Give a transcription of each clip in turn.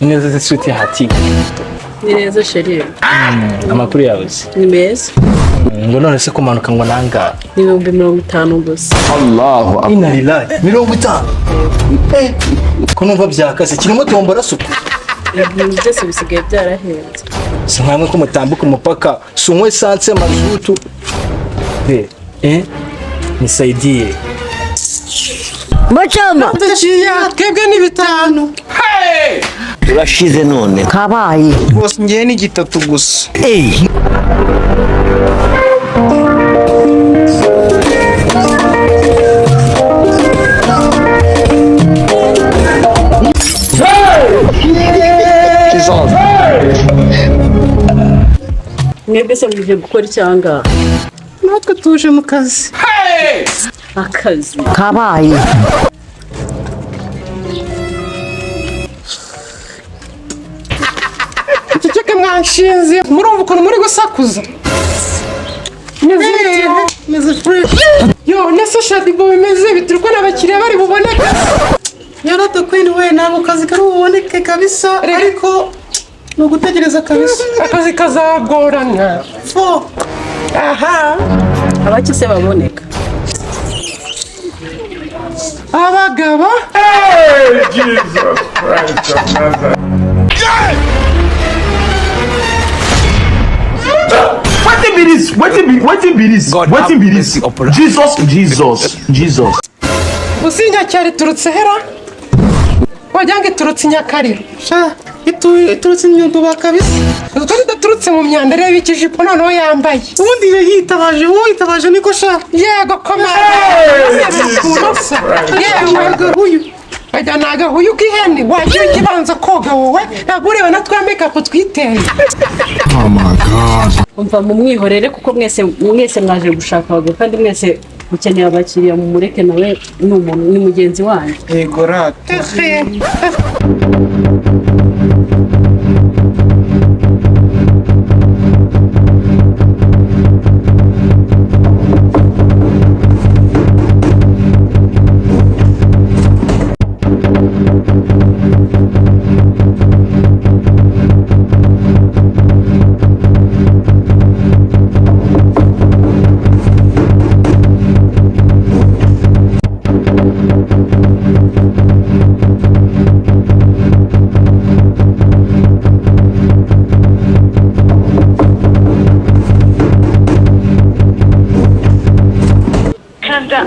Neza zisuti hati. Ni neza sheri. Amakuru yawe. Ni meza. Ngo none se kumanuka ngo nanga. Ni 50 gusa. Allahu akbar. Inna lillahi. 50. Ko numva byakase kirimo tombora suku. Ibintu byose bisigaye byarahenze. Sinamwe ko mutambuka umupaka sunywe sanse mazutu. Nisaidie. Machama Ndaciya twebwe ni 5. Hey! Turashize none kabaye. Bose ngiye ni 3 gusa. Mwebwe se muje gukora icyanga? Natwe tuje mu kazi. Akazi Kabaye. Ceceke mwanshinze murumva ukuntu muri gusakuza. Meze fresh. Yo nese shadi bo bimeze bituruko n'abakiriya bari buboneke. Yarato kwini we nabo kazi kari buboneke kabisa ariko no gutegereza kabisa. Akazi kazagorana. Aha. abaki se baboneka. Abagaba. Jesus Christ of Nazareth. What be this? Jesus. Usinya cyari turutse hera. Wajyange turutse nyakariro. Sha iturutse inyunduba kabisa. Tutari daturutse mu myanda reba ikijipo noneho yambaye. Ubundi yitabaje niko sha. Yego komara. Yego huyu. Ajyanaga huyu kiheni waje kibanza koga wowe. Nagureba natwe makeup twiteye. Oh my God. Umva mu mwihorere kuko mwese mwaje gushaka abagabo kandi mwese mukeneye abakiriya mu mureke nawe ni mugenzi wanyu. Yego rate.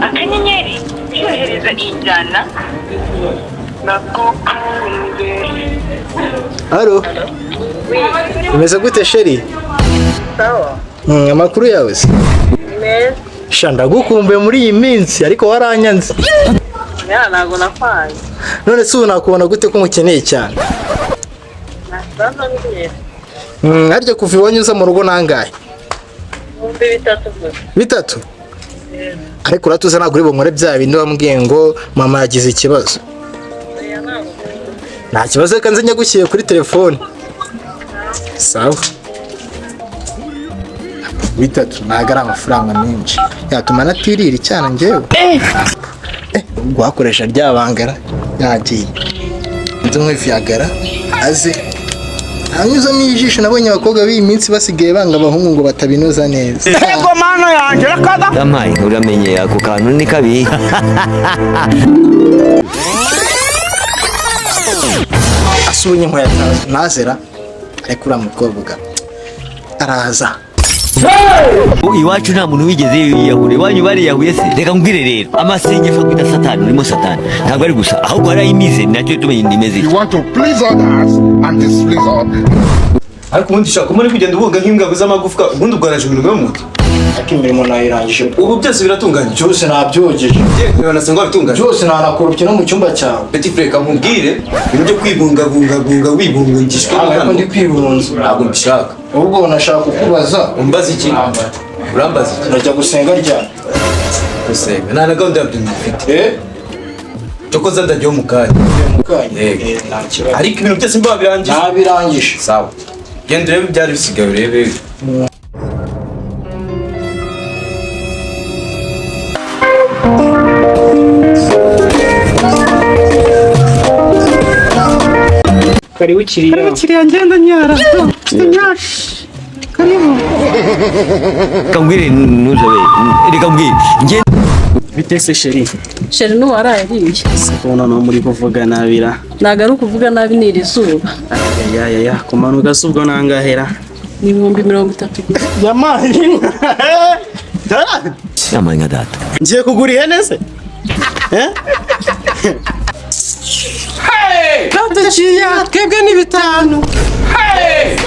Akanyenyeri yohereza injyana nagukunde. Halo. Umeze gute sheri? Sawa. Amakuru yawe se? Meza. Shanda gukumbuye muri iyi minsi ariko waranyanze. Nago nafaye. None se unakubona gute ko mukeneye cyane? Nasanze ngiye. Harya kuva iwanyuza mu rugo nangahe? 3 gusa. 3? Ariko uratuza naguri bonkore bya bindi wambwiye ngo mama yagize ikibazo. Nta kibazo kanze nyagukiye kuri telefone. Sawa. 3 nagara amafaranga menshi. Yatuma natirira icyana ngewe. Gwakoresha ryabangara yagiye. Nzumwe vyagara aze. Anyuza mijisho nabonye abakobwa b'iyi minsi basigaye banga abahungu ngo batabinoza neza. Ego mano yanjye rakada. Damaye uramenye ako kantu ni kabi. Asubunye nko nazera ariko uramukobwa araza. Iwacu nta muntu wigeze yiyahure wanyu bari yahuye se reka ngwire rero amasengesho kwita satani urimo satani ntabwo ari gusa ahubwo ari imize nacyo tumenye indimeze. You want to please others and displease others. Ariko ubundi shaka muri kugenda ubunga nk'imbwa z'amagufwa ubundi ubwaraje ibintu byo mu mutwe. Ariko imirimo nayirangije. Ubu byose biratunganye. Cyose nabyogeje. Yewe nasanga bitunganye. Cyose nanakorupye no mu cyumba cyawe. Petit frère kamumbwire ibintu byo kwibungabunga wibungungishwe Ariko ndi kwibunza. Ntabwo mbishaka. Ubwo nashaka kukubaza. Umbaza iki? Urambaza iki? Najya gusenga rya. Gusenga. Nta na gahunda yabyo mfite. Cyokoza ndajya mu kanya. Yego. Ariko ibintu byose mba birangije. Nabirangije. Sawa. Genda urebe byari bisigaye urebe. karibu kiriya ngenda nyara. Nyash. Karibu. Kambwire nuzabe. Kambwire. Nge Bitese sheri. sheri n'uwaraye ariye Sibona no muri kuvuga nabira. ntago ari ukuvuga nabi ni iri zuba Ya kumanuka subwo nangahera. ni 30 gusa Yamani. Yamanya data. Ngiye kugura ihene se? Hey! Katachiya twebwe ni 5. Hey!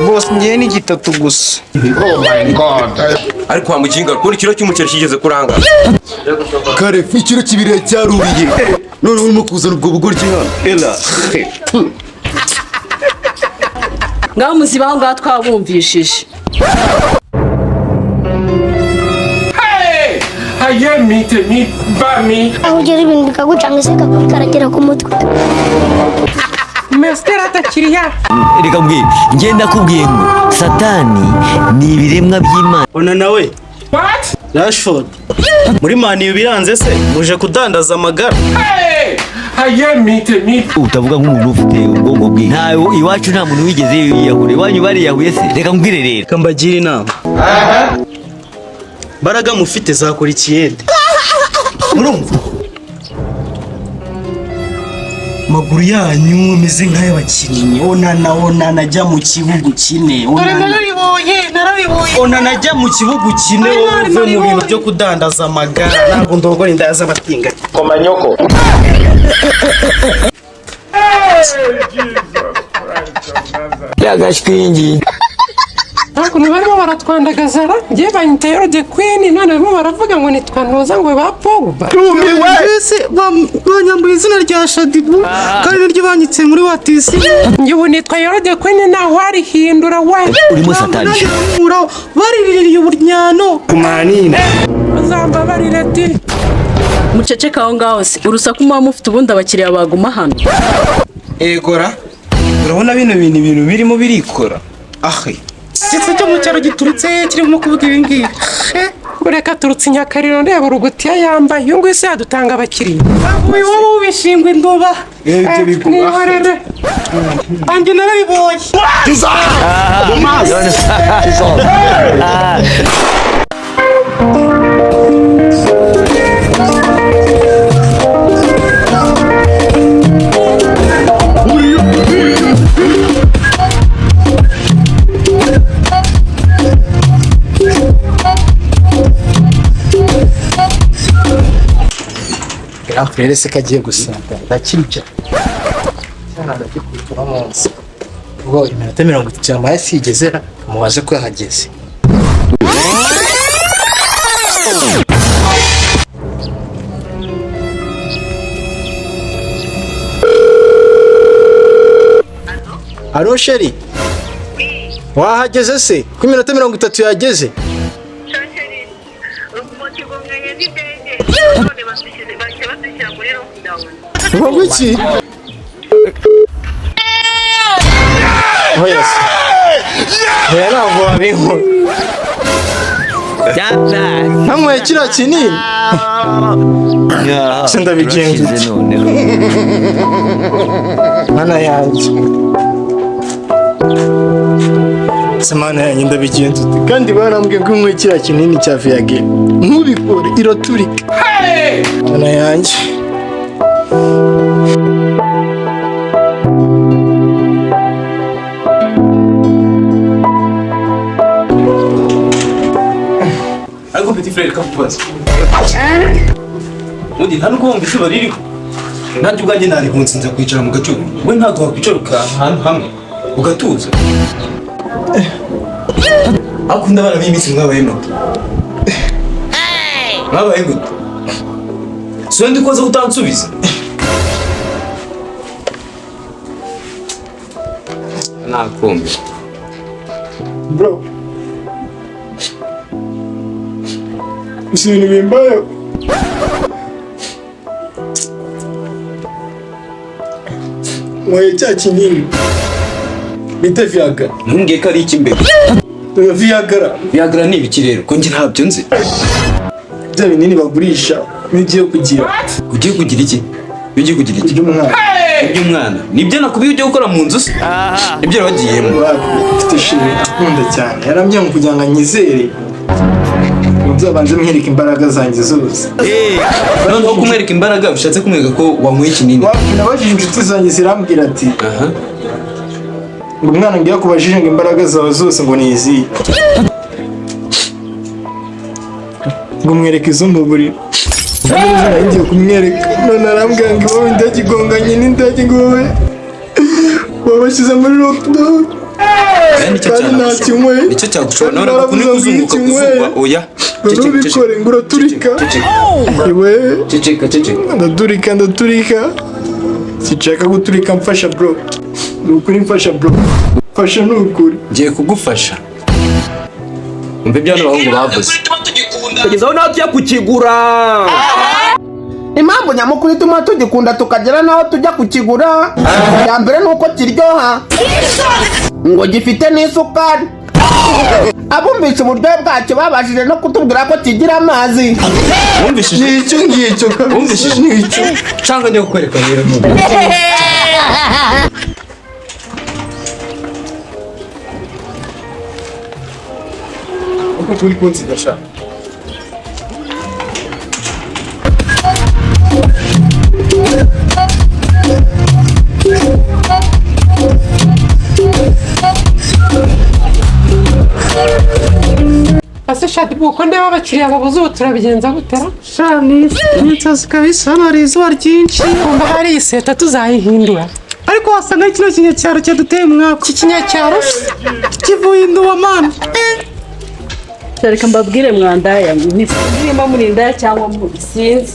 Boss ngiye ni 3 gusa. Oh my God. ariko wa mukinga kuri kiro cy'umuceri kigeze kuranga Kare ikiro kibire cyaruriye none urimo kuzana ubwo bugoryi hano ela ngaho muzibaho ngaho twabumvishije Aye mite bami. aho ugera ibintu bikagucanga se karagera ku mutwe Mestera atakiriya. Kambwire. Nge ndakubwiye ngo Satani ni ibiremwa by'Imana. Ona nawe. What? Rashford. Muri mani biranze se muje kudandaza amagara. Hey! Aye mite. Utavuga nk'umuntu ufite ubwonko bwe. Ntawe iwacu nta muntu wigeze yiyahure. Wanyu bariyahuye se. Reka mbwire rero. Kambagira inama. Baraga mufite zakora ikiyede. Murumva? Maguru yanyu meze nk'ayabakinnyi. Ona najya mu kibugu kine. Ona najya mu kibugu kine uve mu bintu byo kudandaza amagara. Ntabwo ndogora indaya z'abatinga. Komanyoko. Yagashwingi. Ntabwo barimo baratwandagazara ngiye banyita Yorode Queen none barimo baravuga ngo nitwanuza ngo ba Pogba Ese banyambuye izina rya Shadibu kandi niryo banyitse muri watisi. ngiye nitwa Yorode Queen nawe warihindura we Urimo Satani. Bariririye uburyano. kumanina bazambabarire ati muceceka aho ngaho se urusaku muba mufite ubundi abakiriya baguma hano Egora. Urabona bino bintu birimo birikora. Ahe. Gitse cyo mu cyaro giturutse kirimo kuvuga ibi ngibi ureka turutse Nyakariro ndeba urugutiya yambaye uyu nguyu se yadutanga abakiriya wowe wowe ubishingwe ndoba Ibyo biguma. nibarere anjye narabibonye Frere se kagiye gusanga ndakirya cyane ndakikwitura munsi ubwo iminota 30 yamaye sigezera mubaze ko yahageze Alo sheri wahageze se ku iminota 30 yageze Wowe iki? Oya se. Oya ntabwo wabinkora. Nkamwe kiriya kinini. Se ndabigenza iki? Mana yanjye. Se mana yanjye ndabigenza ute? Kandi barambwiye ko nkwe kiriya kinini cya Viagra. Ntubikore iraturika. Mana yanjye. ariko petit frère kakubaza undi nta nuko wumva izuba ririho nanjye ubwanjye narihunze nza kwicara mu gacucu we ntabwo wakwicara ahantu hamwe ugatuza akunda abana b'iminsi mwabaye muto mwabaye gute so ndi koza utansubiza nakumva Bro. Ibintu bimbaye. Mwaye cya kinini. Bita Viagra. ntumbwiye ko ari iki mbere Viagra. Viagra ni ibiki rero ko njye ntabyo nzi Bya binini bagurisha bigiye kugira. ugiye kugira iki ugiye kugira iki By'umwana. Iby'umwana nibyo nakubiye ujya gukora mu nzu se. Ibyo wagiyemo. Mfite shiri akunda cyane. Yarambye ngo kugira ngo anyizere. Nzabanze mwereka imbaraga zanjye zose. Noneho kumwereka imbaraga bishatse kumwereka ko wanyweye ikinini. Nabajije inshuti zanjye zirambwira ati ngo umwana ngiye kubajije ngo imbaraga zawe zose ngo ni izihe. Ngo mwereke izo mu buriri. Ngiye kumwereka none arambwira ngo wowe ndagigonganye n'indage ngo wowe wabashyize muri lockdown. Nicyo cyagushobora none kuzunguka kuzungwa oya. Nubikore ngo uraturika. Iwe ndaturika. Sinshaka guturika mfasha bro. Nukuri mfasha bro. Mfasha nukuri. Ngiye kugufasha. Umbe byano bahungu bavuze. Kugeza aho naho tujya kukigura. Impamvu nyamukuru ituma tugikunda tukagera naho tujya kukigura ya mbere nuko kiryoha ngo gifite n'isukari. Abumvise uburyohe bwacyo babashije no kutubwira ko kigira amazi. Wumvishije nicyo ngicyo wumvishije nicyo cyangwa njye kukwereka rero uko turi kunsigasha. Ase shadi buko ndeba abakiriya babuze ubu turabigenza gutera? Shani, nitsazi kabisa hano hari izuba ryinshi. Kumva hari iseta tuzayihindura. Ariko wasanga kino kinyacyaro cyaduteye umwaka. Iki kinyacyaro kivuye induba mana. Reka mbabwire mwandaya niba muri indaya cyangwa sinzi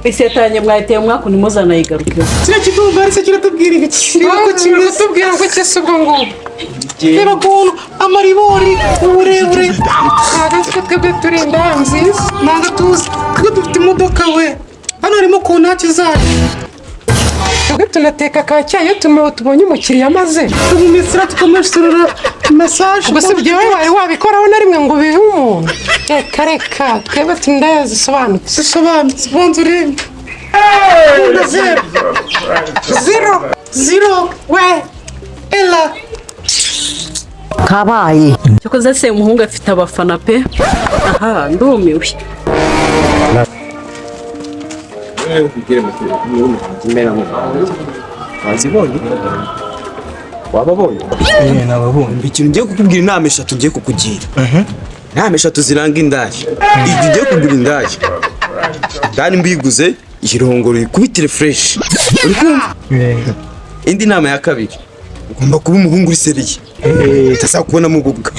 isetanye mwahiteye umwaka nimuzana yigarukeho. Kino kigomba ari se kiratubwira iki? ko kimeze tubwira ngo cyesubwo ngo reba ukuntu amaribori uburebure. ntabwo twebwe turi indaya nziza. Ntabwo tuzi kuko dufite imodoka we. Hano harimo kontaki zacu. Twebwe tunateka ka cyayi iyo tubonye umukiriya maze tumumesera tukamushorera mesaje. gusa ibyo wari wabikoraho na rimwe ngo bihe umuntu. Reka twebwe turi indaya zisobanutse. Sponsoring. Zero. We Ella. Kabaye cyokoze se umuhungu afite abafana pe. Aha ndumiwe. Wazibonye? Wababonye? Nababonye. Ikintu ngiye kukubwira inama 3 ngiye kukugira. Inama 3 ziranga indaya. Igihe ngiye kugura indaya. Kandi mbiguze irongoro ikubitire fresh. Uri kumva? Indi nama ya 2. Ugomba kuba umuhungu uri seriye. Tazakubona mu bubwa.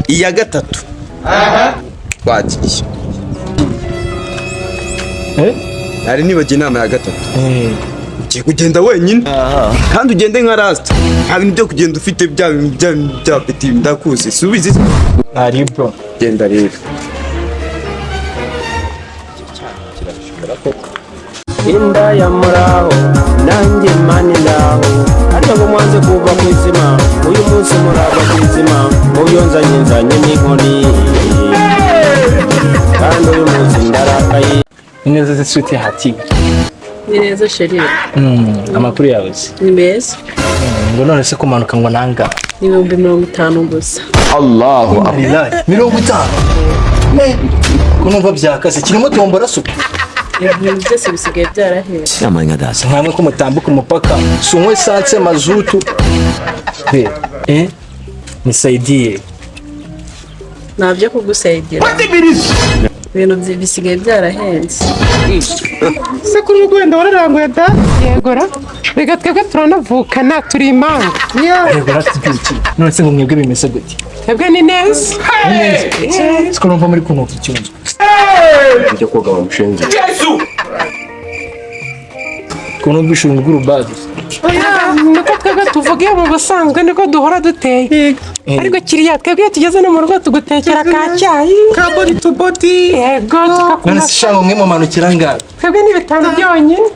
Iya 3. Bagiye. Ari nibagiye inama ya 3. Ugiye kugenda wenyine kandi ugende nka rasta. Nta bintu byo kugenda ufite bya peti ndakuzi. Subizi. Ari bro. Genda rero. Indaya muraho nanjye mani ndaho ariko ngo mwanze kuva ku izima uyu munsi murava ku izima uyu nzanye n'inkoni kandi uyu munsi ndarakaye. Ineza z'isuti hati. Ni neza sheri. Amakuru yawe ni meza. Ngo none se kumanuka ngo nanga. Ni 50 gusa. Allahu akbar. 50. Kunumva byakase kirimo tombora suku. Ibintu byose bisigaye byarahera. Namanya dasa. Nkamwe ko mutambuka umupaka. Sunywe sanse mazutu. Nisaidie. Nabyo kugusayidira. Ibintu bisigaye byarahenze. se kuri Rwanda wararanguye da yegora reka twebwe turanavukana turi imanga. Yego ratubiki. None se ngo mwebwe bimeze gute? Twebwe ni neza. Siko numva muri kunuka icyunzo. Njye koga wa mushenzi. Yesu! Kuno bishuru ngurubadi. Niko twebwe tuvugiye mu busanzwe niko duhora duteye. Ariko kiriya twebwe tugeze no mu rugo tugutekera ka cyayi. Ka body to body. Yego None se shango mwe mu manukira ngaho. twebwe ni 5 byonyine.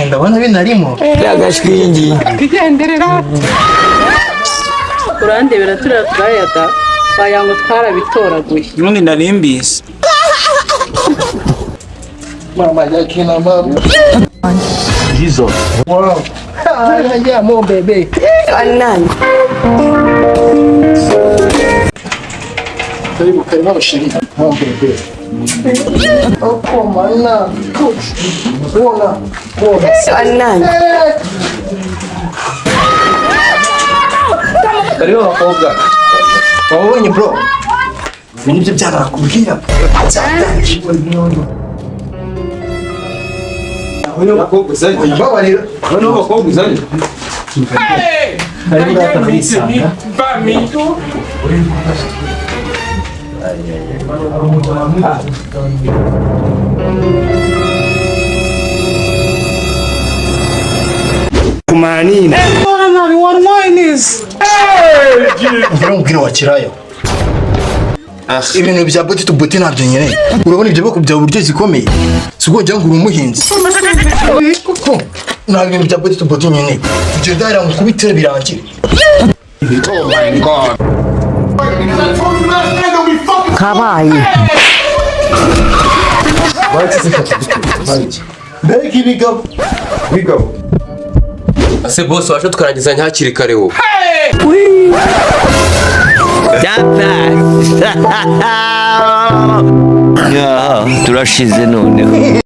Ndabona binarimo. Yagashwingi. Kigenderera. Urandebera turira twayada. Bayango twarabitoraguye. None ndarimbise. Mama yake na mama. Jesus. Wow. Yeah, more baby. Anani. Karibu shirika. More baby. Oh, mana. Bona. Anani. Karibu wakobwa. Wabonye bro. Nibyo byanakubwira. Bueno, bakobwa uzanye. Babarira. Bueno, bakobwa uzanye. Hey! Bami. Kumanina. Nani warwines. Mbona mbwira wakirayo. Ibintu bya boti to boti nabyo nyene. Urabona ibyo bako bya buryo zikomeye. Sigo njya ngura umuhinzi. Kuko nta bintu bya boti to boti nyene. Ibyo dara mukubitira birangire. Oh my God. Kabaye. Mbega ibigabo. Bigabo. Ase boss waje twarangizanya hakiri kare wo. Turashize noneho.